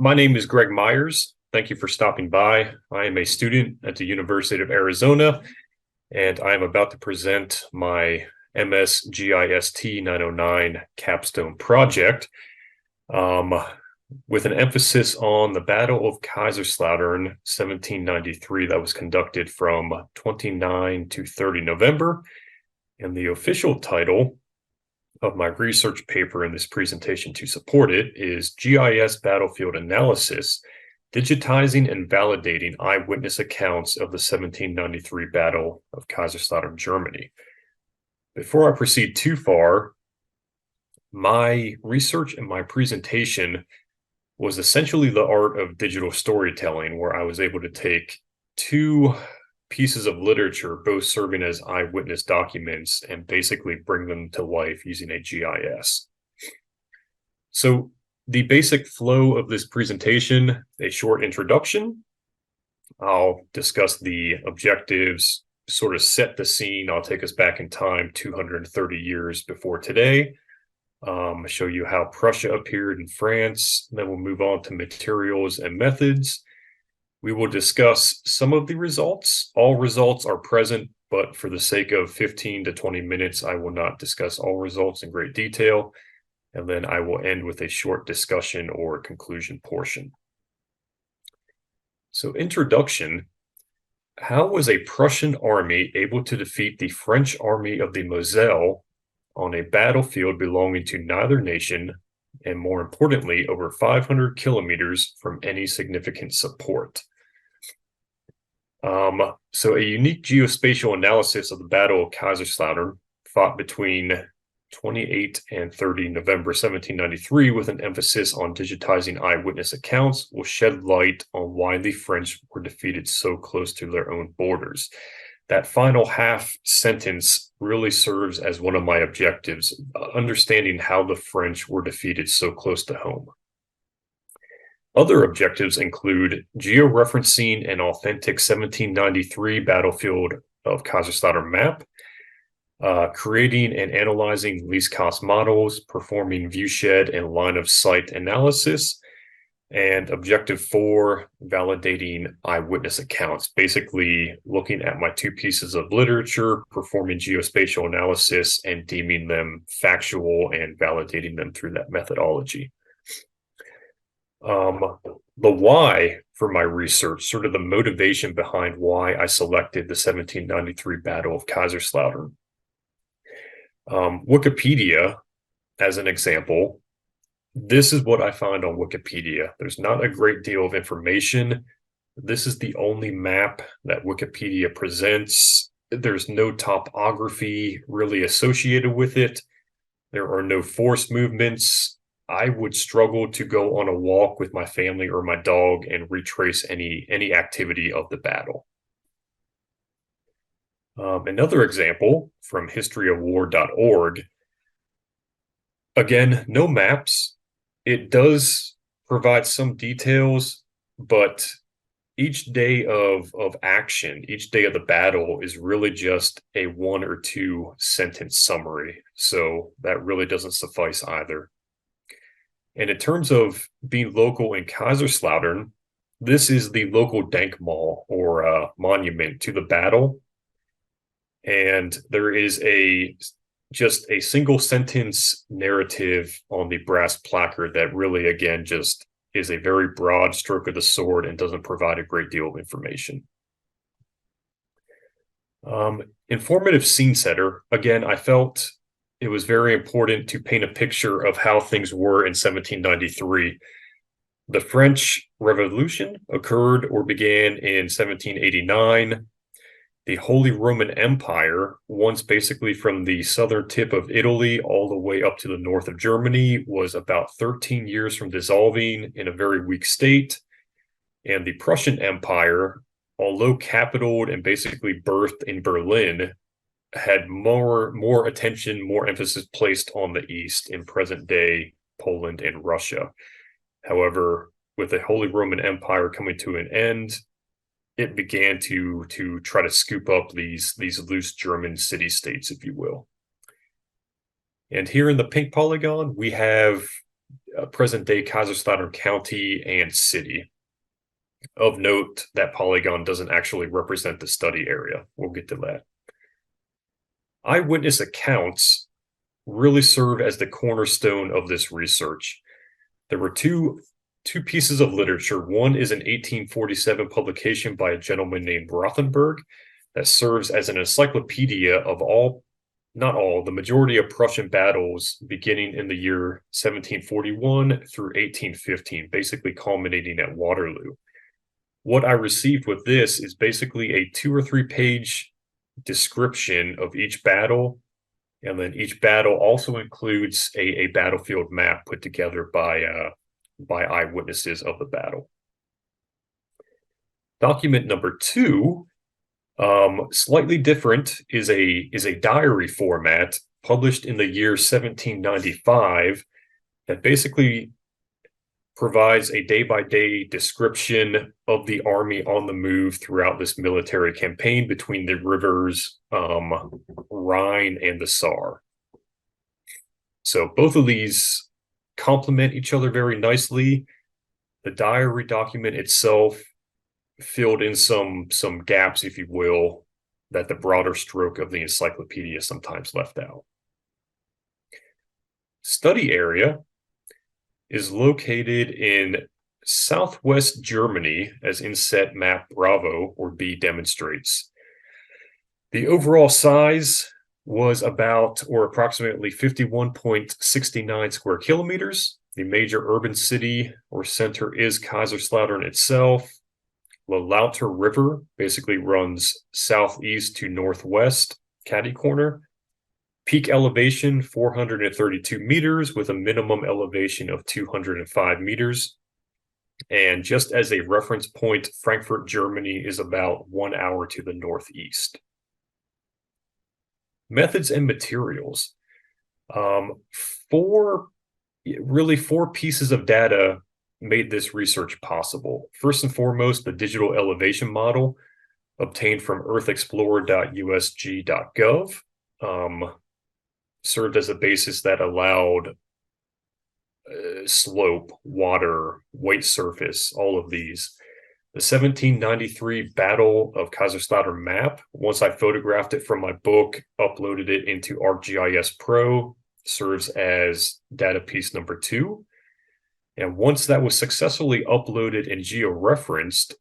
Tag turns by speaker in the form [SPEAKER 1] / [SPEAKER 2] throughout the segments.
[SPEAKER 1] My name is Greg Myers. Thank you for stopping by. I am a student at the University of Arizona, and I am about to present my MS-GIST 909 capstone project with an emphasis on the Battle of Kaiserslautern 1793 that was conducted from 29 to 30 November. And the official title of my research paper in this presentation to support it is GIS Battlefield Analysis, Digitizing and Validating Eyewitness Accounts of the 1793 Battle of Kaiserslautern, Germany. Before I proceed too far, my research and my presentation was essentially the art of digital storytelling, where I was able to take two pieces of literature, both serving as eyewitness documents, and basically bring them to life using a GIS. So the basic flow of this presentation, a short introduction. I'll discuss the objectives, sort of set the scene. I'll take us back in time 230 years before today. Show you how Prussia appeared in France. Then we'll move on to materials and methods. We will discuss some of the results. All results are present, but for the sake of 15 to 20 minutes, I will not discuss all results in great detail. And then I will end with a short discussion or conclusion portion. So, introduction. How was a Prussian army able to defeat the French army of the Moselle on a battlefield belonging to neither nation, and more importantly, over 500 kilometers from any significant support? So a unique geospatial analysis of the Battle of Kaiserslautern, fought between 28 and 30 November 1793, with an emphasis on digitizing eyewitness accounts, will shed light on why the French were defeated so close to their own borders. That final half sentence really serves as one of my objectives, understanding how the French were defeated so close to home. Other objectives include georeferencing an authentic 1793 battlefield of Kaiserslautern map, creating and analyzing least cost models, performing viewshed and line of sight analysis, and objective 4, validating eyewitness accounts, basically looking at my two pieces of literature, performing geospatial analysis, and deeming them factual and validating them through that methodology. The why for my research, sort of the motivation behind why I selected the 1793 Battle of Kaiserslautern. Wikipedia, as an example, this is what I find on Wikipedia. There's not a great deal of information. This is the only map that Wikipedia presents. There's no topography really associated with it. There are no force movements. I would struggle to go on a walk with my family or my dog and retrace any activity of the battle. Another example from historyofwar.org. Again, no maps. It does provide some details, but each day of action, each day of the battle is really just a 1 or 2 sentence summary. So that really doesn't suffice either. And in terms of being local in Kaiserslautern, this is the local Denkmal, or monument to the battle. And there is just a single sentence narrative on the brass placard that really, again, just is a very broad stroke of the sword and doesn't provide a great deal of information. Informative scene setter. Again, I felt it was very important to paint a picture of how things were in 1793. The French Revolution occurred or began in 1789. The Holy Roman Empire, once basically from the southern tip of Italy all the way up to the north of Germany, was about 13 years from dissolving, in a very weak state. And the Prussian Empire, although capitaled and basically birthed in Berlin, had more attention, more emphasis placed on the East in present-day Poland and Russia. However, with the Holy Roman Empire coming to an end, it began to try to scoop up these loose German city-states, if you will. And here in the pink polygon, we have present-day Kaiserslautern County and city. Of note, that polygon doesn't actually represent the study area. We'll get to that. Eyewitness accounts really serve as the cornerstone of this research. There were two pieces of literature. One is an 1847 publication by a gentleman named Rothenberg that serves as an encyclopedia of the majority of Prussian battles beginning in the year 1741 through 1815, basically culminating at Waterloo. What I received with this is basically a 2 or 3 page description of each battle, and then each battle also includes a battlefield map put together by eyewitnesses of the battle. Document number 2, slightly different, is a diary format published in the year 1795 that basically provides a day-by-day description of the army on the move throughout this military campaign between the rivers Rhine and the Saar. So both of these complement each other very nicely. The diary document itself filled in some gaps, if you will, that the broader stroke of the encyclopedia sometimes left out. Study area is located in southwest Germany, as inset map Bravo or B demonstrates. The overall size was approximately 51.69 square kilometers. The major urban city or center is Kaiserslautern itself. The Lauter River basically runs southeast to northwest, catty corner. Peak elevation, 432 meters with a minimum elevation of 205 meters. And just as a reference point, Frankfurt, Germany is about 1 hour to the northeast. Methods and materials. 4 pieces of data made this research possible. First and foremost, the digital elevation model obtained from earthexplorer.usg.gov. Served as a basis that allowed slope, water, weight surface, all of these. The 1793 Battle of Kaiserslautern map, once I photographed it from my book, uploaded it into ArcGIS Pro, serves as data piece number 2. And once that was successfully uploaded and georeferenced,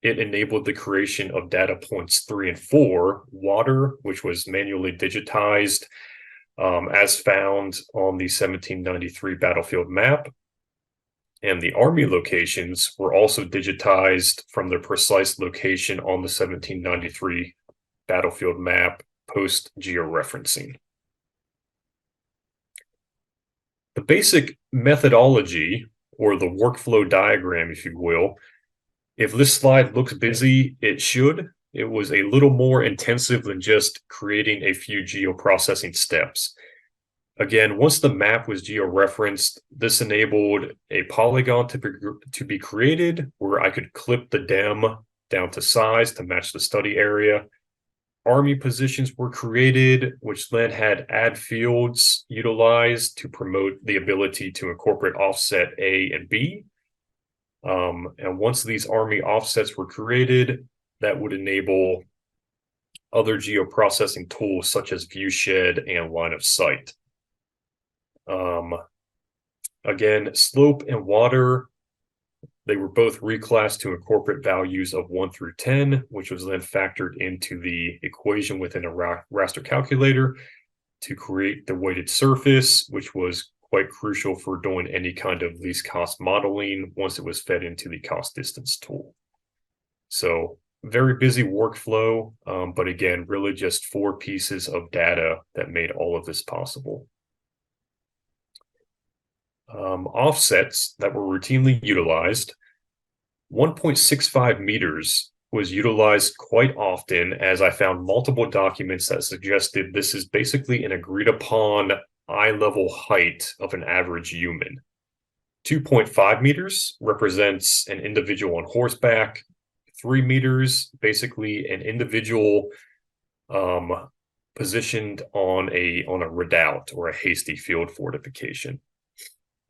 [SPEAKER 1] it enabled the creation of data points 3 and 4, water, which was manually digitized as found on the 1793 battlefield map. And the army locations were also digitized from their precise location on the 1793 battlefield map post-georeferencing. The basic methodology, or the workflow diagram, if you will, if this slide looks busy, it should. It was a little more intensive than just creating a few geoprocessing steps. Again, once the map was georeferenced, this enabled a polygon to be created where I could clip the DEM down to size to match the study area. Army positions were created, which then had add fields utilized to promote the ability to incorporate offset A and B. And once these army offsets were created, that would enable other geoprocessing tools such as viewshed and line of sight. Again, slope and water, they were both reclassed to incorporate values of 1 through 10, which was then factored into the equation within a raster calculator to create the weighted surface, which was quite crucial for doing any kind of least cost modeling once it was fed into the cost distance tool. So very busy workflow, but again, really just 4 pieces of data that made all of this possible. Offsets that were routinely utilized. 1.65 meters was utilized quite often, as I found multiple documents that suggested this is basically an agreed upon eye level height of an average human. 2.5 meters represents an individual on horseback. 3 meters, basically an individual positioned on a redoubt or a hasty field fortification.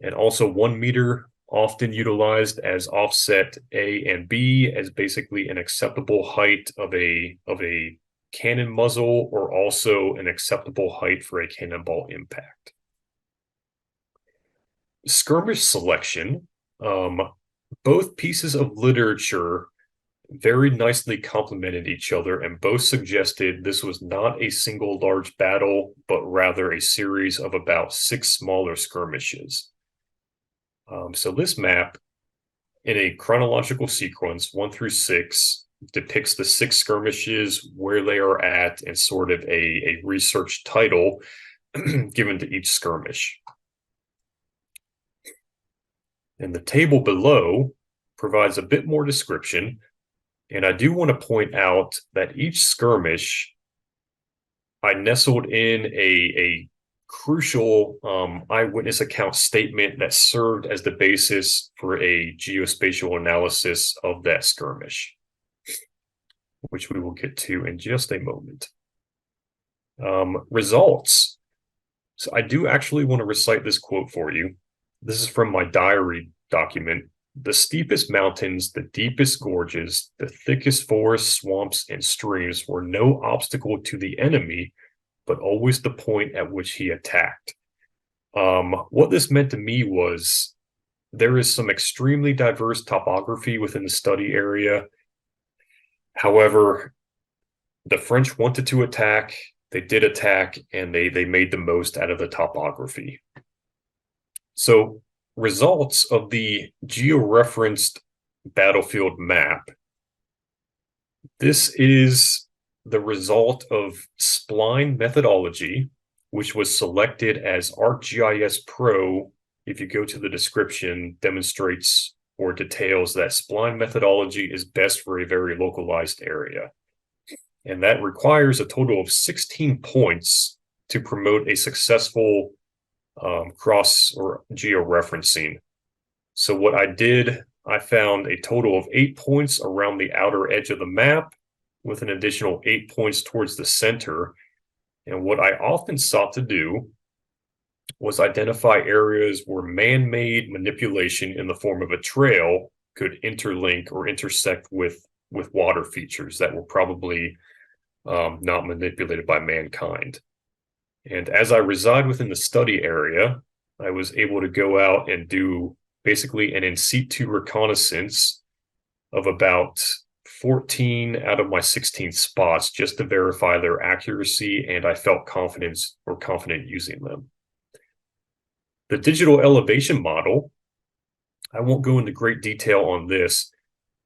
[SPEAKER 1] and also 1 meter, often utilized as offset A and B as basically an acceptable height of a cannon muzzle, or also an acceptable height for a cannonball impact. Skirmish selection. Both pieces of literature very nicely complemented each other, and both suggested this was not a single large battle, but rather a series of about 6 smaller skirmishes. So this map, in a chronological sequence, 1 through 6, depicts the 6 skirmishes, where they are at, and sort of a research title given to each skirmish. And the table below provides a bit more description. And I do want to point out that each skirmish, I nestled in a crucial eyewitness account statement that served as the basis for a geospatial analysis of that skirmish, which we will get to in just a moment. Results. So I do actually want to recite this quote for you. This is from my diary document. The steepest mountains, the deepest gorges, the thickest forests, swamps, and streams were no obstacle to the enemy, but always the point at which he attacked. What this meant to me was there is some extremely diverse topography within the study area. However, the French wanted to attack, they did attack, and they made the most out of the topography. So, results of the georeferenced battlefield map. This is the result of spline methodology, which was selected as ArcGIS Pro. If you go to the description, demonstrates or details that spline methodology is best for a very localized area. And that requires a total of 16 points to promote a successful cross or georeferencing. So what I did, I found a total of 8 points around the outer edge of the map, with an additional 8 points towards the center. And what I often sought to do was identify areas where man-made manipulation in the form of a trail could interlink or intersect with water features that were probably not manipulated by mankind. And as I reside within the study area, I was able to go out and do basically an in situ reconnaissance of about 14 out of my 16 spots just to verify their accuracy, and I felt confident using them. The digital elevation model, I won't go into great detail on this,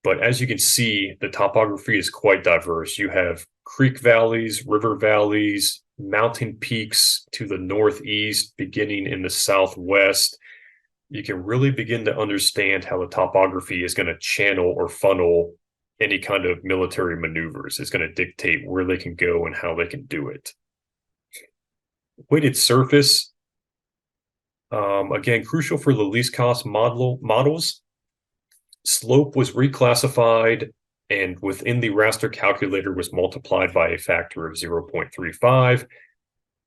[SPEAKER 1] but as you can see, the topography is quite diverse. You have creek valleys, river valleys, mountain peaks to the northeast, beginning in the southwest. You can really begin to understand how the topography is going to channel or funnel any kind of military maneuvers. It's going to dictate where they can go and how they can do it. Weighted surface, again, crucial for the least cost models. Slope was reclassified, and within the raster calculator was multiplied by a factor of 0.35,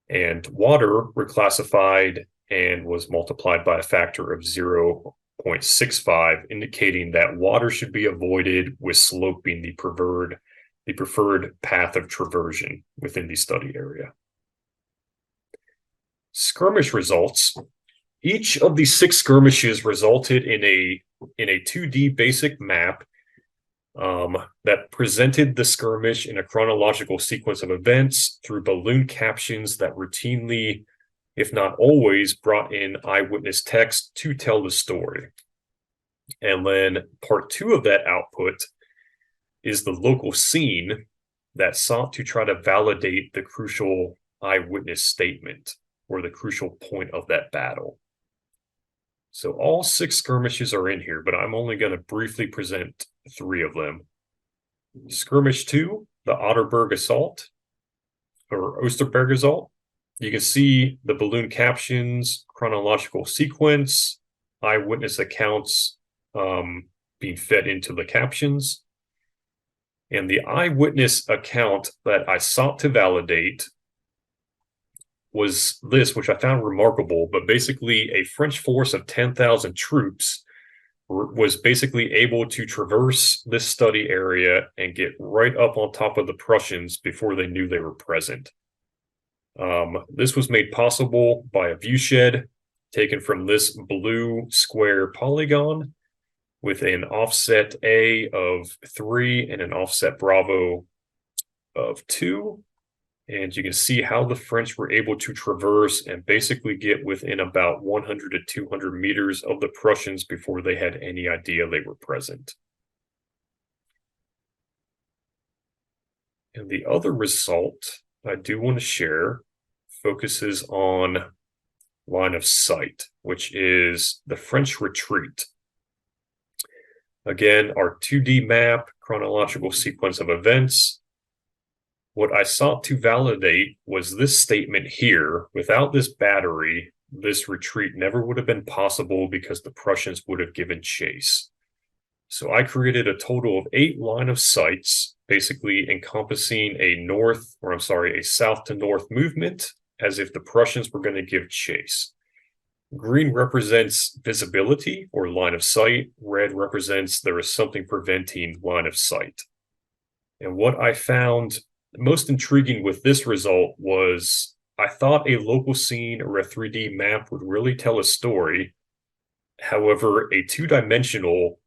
[SPEAKER 1] and water reclassified and was multiplied by a factor of 0.65, indicating that water should be avoided, with slope being the preferred path of traversion within the study area. Skirmish results. Each of these 6 skirmishes resulted in a 2D basic map that presented the skirmish in a chronological sequence of events through balloon captions that routinely, if not always, brought in eyewitness text to tell the story. And then part 2 of that output is the local scene that sought to try to validate the crucial eyewitness statement or the crucial point of that battle. So all 6 skirmishes are in here, but I'm only going to briefly present 3 of them. Skirmish 2, the Otterberg Assault, or Osterberg Assault. You can see the balloon captions, chronological sequence, eyewitness accounts being fed into the captions. And the eyewitness account that I sought to validate was this, which I found remarkable, but basically a French force of 10,000 troops was basically able to traverse this study area and get right up on top of the Prussians before they knew they were present. This was made possible by a viewshed taken from this blue square polygon with an offset A of 3 and an offset Bravo of 2. And you can see how the French were able to traverse and basically get within about 100 to 200 meters of the Prussians before they had any idea they were present. And the other result I do want to share focuses on line of sight, which is the French retreat. Again, our 2D map, chronological sequence of events. What I sought to validate was this statement here. Without this battery, this retreat never would have been possible because the Prussians would have given chase. So I created a total of 8 line of sights, basically encompassing a south to north movement, as if the Prussians were going to give chase. Green represents visibility or line of sight. Red represents there is something preventing line of sight. And what I found most intriguing with this result was I thought a local scene or a 3D map would really tell a story. However, a 2-dimensional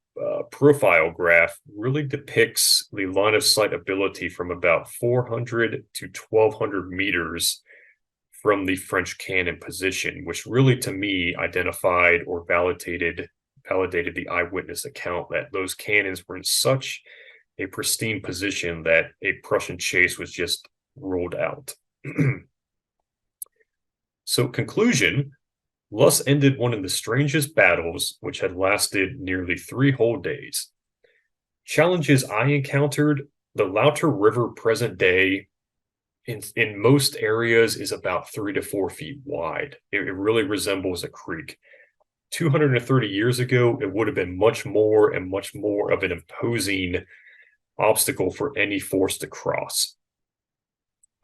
[SPEAKER 1] profile graph really depicts the line of sight ability from about 400 to 1,200 meters from the French cannon position, which really, to me, identified or validated the eyewitness account that those cannons were in such a pristine position that a Prussian chase was just ruled out. So, conclusion, Luss ended one of the strangest battles, which had lasted nearly 3 whole days. Challenges I encountered, the Lauter River present day in most areas is about 3 to 4 feet wide. It really resembles a creek. 230 years ago, it would have been much more of an imposing obstacle for any force to cross.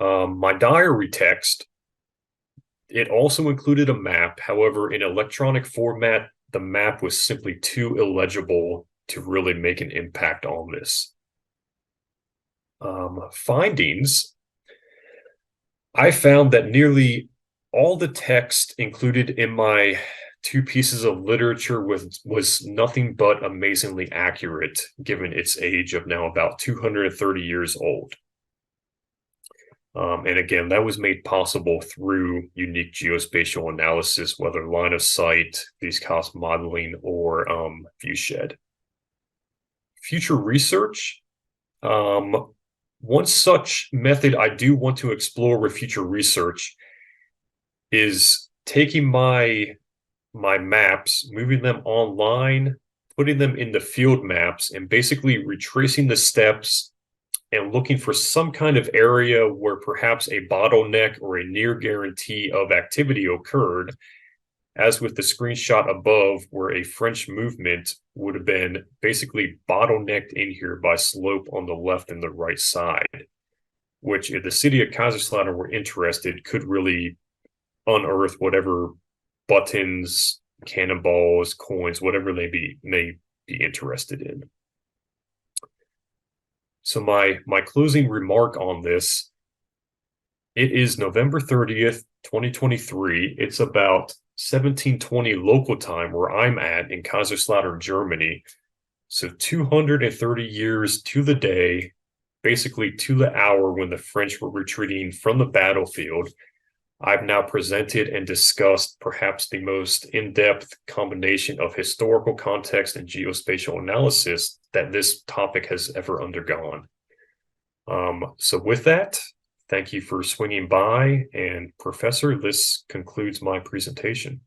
[SPEAKER 1] My diary text, it also included a map. However, in electronic format, the map was simply too illegible to really make an impact on this. Findings, I found that nearly all the text included in my 2 pieces of literature was nothing but amazingly accurate, given its age of now about 230 years old. And again, that was made possible through unique geospatial analysis, whether line of sight, viscous modeling, or viewshed. Future research. One such method I do want to explore with future research is taking my maps, moving them online, putting them into field maps, and basically retracing the steps and looking for some kind of area where perhaps a bottleneck or a near guarantee of activity occurred, as with the screenshot above, where a French movement would have been basically bottlenecked in here by slope on the left and the right side, which if the city of Kaiserslautern were interested, could really unearth whatever buttons, cannonballs, coins, whatever they may be interested in. So my closing remark on this, it is November 30th, 2023. It's about 1720 local time where I'm at in Kaiserslautern, Germany. So 230 years to the day, basically to the hour when the French were retreating from the battlefield. I've now presented and discussed perhaps the most in-depth combination of historical context and geospatial analysis that this topic has ever undergone. So with that, thank you for swinging by, and Professor, this concludes my presentation.